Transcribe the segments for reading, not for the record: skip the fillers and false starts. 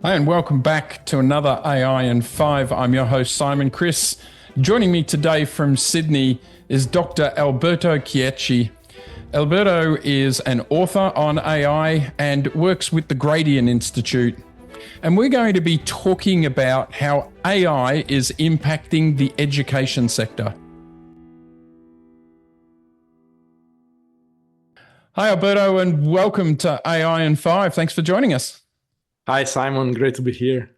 Hi, and welcome back to another AI in 5. I'm your host, Simon Chris. Joining me today from Sydney is Dr. Alberto Chierici. Alberto is an author on AI and works with the Gradient Institute. And we're going to be talking about how AI is impacting the education sector. Hi, Alberto, and welcome to AI in 5. Thanks for joining us. Hi, Simon. Great to be here.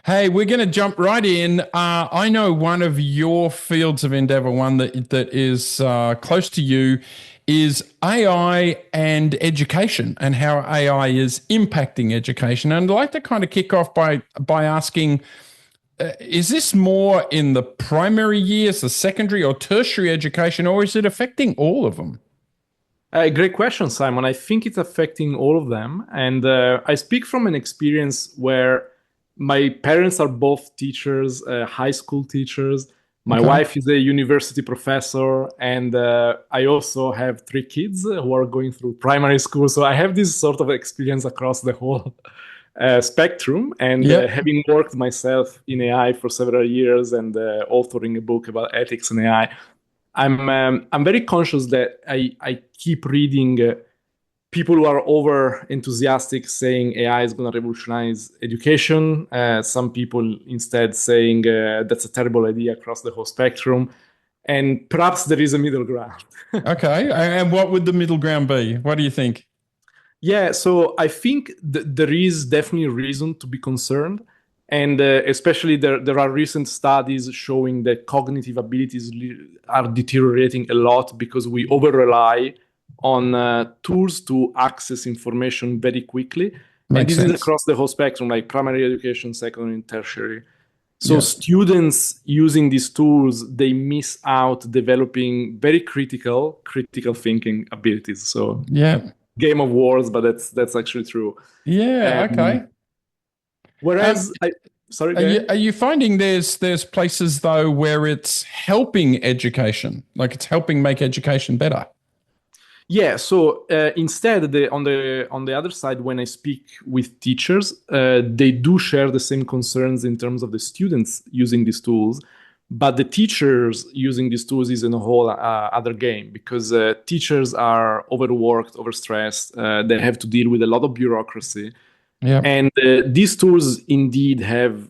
Hey, we're going to jump right in. I know one of your fields of endeavor, one that is close to you, is AI and education and how AI is impacting education. And I'd like to kind of kick off by asking, is this more in the primary years, the secondary or tertiary education, or is it affecting all of them? Great question, Simon. I think it's affecting all of them. And I speak from an experience where my parents are both teachers, high school teachers. My Okay. wife is a university professor, and I also have 3 kids who are going through primary school. So I have this sort of experience across the whole spectrum. And Yep. having worked myself in AI for several years and authoring a book about ethics in AI, I'm very conscious that I keep reading people who are over enthusiastic saying AI is going to revolutionize education. Some people instead saying that's a terrible idea across the whole spectrum. And perhaps there is a middle ground. Okay. And what would the middle ground be? What do you think? Yeah, so I think there is definitely reason to be concerned. And especially there are recent studies showing that cognitive abilities are deteriorating a lot because we over rely on tools to access information very quickly. And Makes this is sense. across the whole spectrum, like primary education, secondary, and tertiary. So Yeah. students using these tools, they miss out developing very critical thinking abilities. So Yeah. game of words, but that's actually true. Yeah. Um, Okay. Um, whereas sorry, Are go you ahead. are you finding there's places though where it's helping education, like it's helping make education better? Yeah, so instead, on the other side, when I speak with teachers, they do share the same concerns in terms of the students using these tools, but the teachers using these tools is in a whole other game because teachers are overworked, overstressed. They have to deal with a lot of bureaucracy. Yeah. And these tools indeed have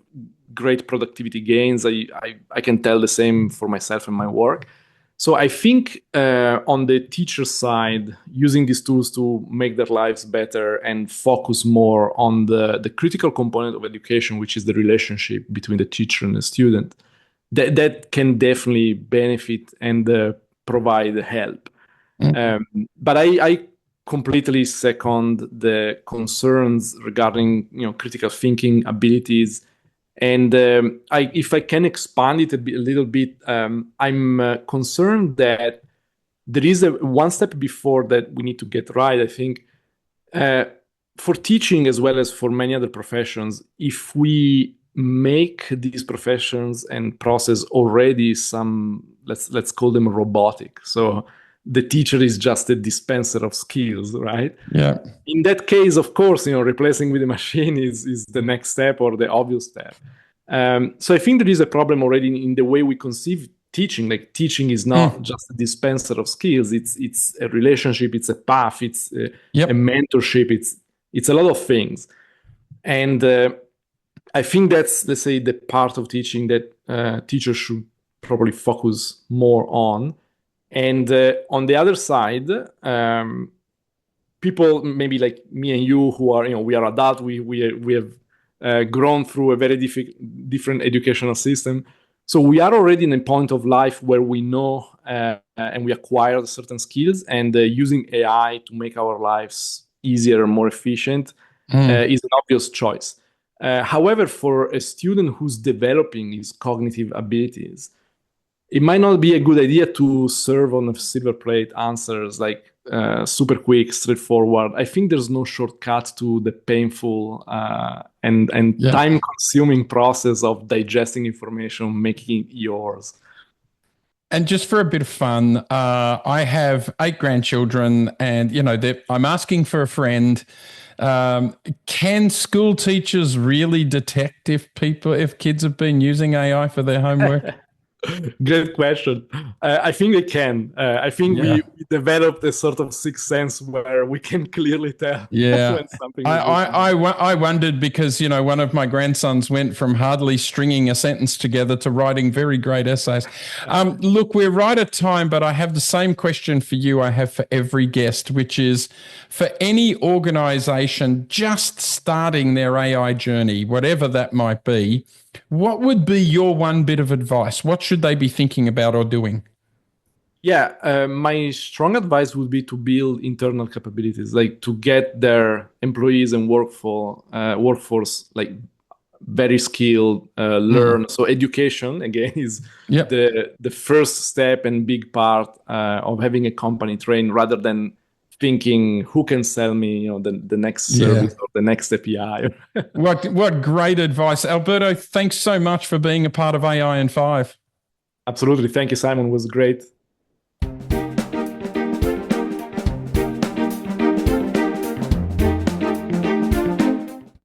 great productivity gains. I can tell the same for myself and my work. So I think on the teacher side, using these tools to make their lives better and focus more on the critical component of education, which is the relationship between the teacher and the student, that can definitely benefit and provide help. Mm. Um, but I completely second the concerns regarding critical thinking abilities. And if I can expand it a little bit, I'm concerned that there is a one step before that we need to get right. I think uh, for teaching as well as for many other professions, if we make these professions and process already some, let's call them robotic. So the teacher is just a dispenser of skills, right? Yeah. In that case, of course, replacing with a machine is the next step or the obvious step. So I think there is a problem already in the way we conceive teaching. Like teaching is not Mm. just a dispenser of skills. It's a relationship. It's a path. It's a Yep. mentorship. It's a lot of things. And I think that's, let's say, the part of teaching that teachers should probably focus more on. And on the other side, people maybe like me and you who are, we are adult, we have grown through a very different educational system. So we are already in a point of life where we know and we acquire certain skills, and using AI to make our lives easier and more efficient Mm. is an obvious choice. However, for a student who's developing his cognitive abilities, it might not be a good idea to serve on a silver plate answers like super quick, straightforward. I think there's no shortcut to the painful and Yeah. time-consuming process of digesting information, making it yours. And just for a bit of fun, I have 8 grandchildren, and I'm asking for a friend. Can school teachers really detect if kids have been using AI for their homework? Great question. I think they can. I think Yeah. we developed a sort of sixth sense where we can clearly tell Yeah. when something I, is I, working. I, I wondered because, one of my grandsons went from hardly stringing a sentence together to writing very great essays. Look, we're right at time, but I have the same question for you I have for every guest, which is for any organization just starting their AI journey, whatever that might be, what would be your one bit of advice? What should they be thinking about or doing? Yeah, my strong advice would be to build internal capabilities, like to get their employees and workforce like very skilled, Mm. learn. So education again is Yep. the first step and big part of having a company trained, rather than thinking who can sell me, the next Yeah. service or the next API. What great advice. Alberto, thanks so much for being a part of AI in 5. Absolutely, thank you, Simon. It was great.